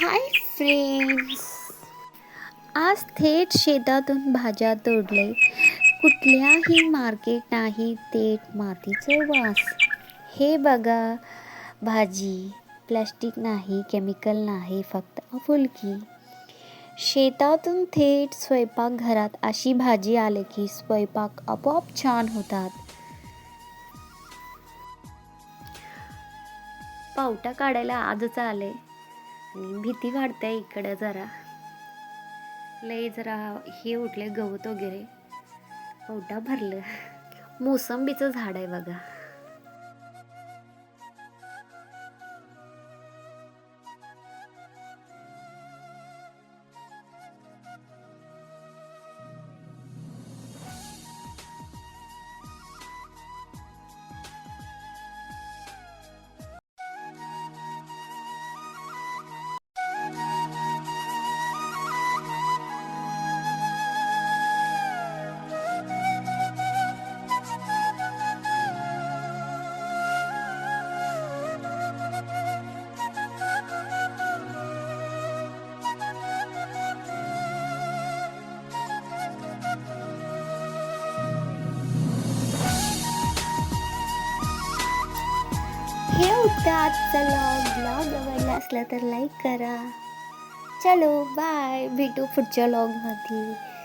Hi friends. आज थेट शेतातून भाज्या तोडले. कुठल्याही मार्केट नाही, थेट मातीचं वास. हे बघा भाजी, प्लॅस्टिक नाही, केमिकल नाही, फक्त आपुलकी. शेतातून थेट स्वयंपाकघरात अशी भाजी आली की स्वयंपाक आपोआप छान होतात. पावटा काढायला आजच आले आणि भीती वाटते. इकडं जरा लय जरा हे उठले गवत वगैरे. पावटा भरलं. मोसंबीचं झाड आहे बघा. हे होतं आजचा ब्लॉग आवडला असला तर लाईक करा. चलो बाय, भेटू पुढच्या व्लॉगमध्ये.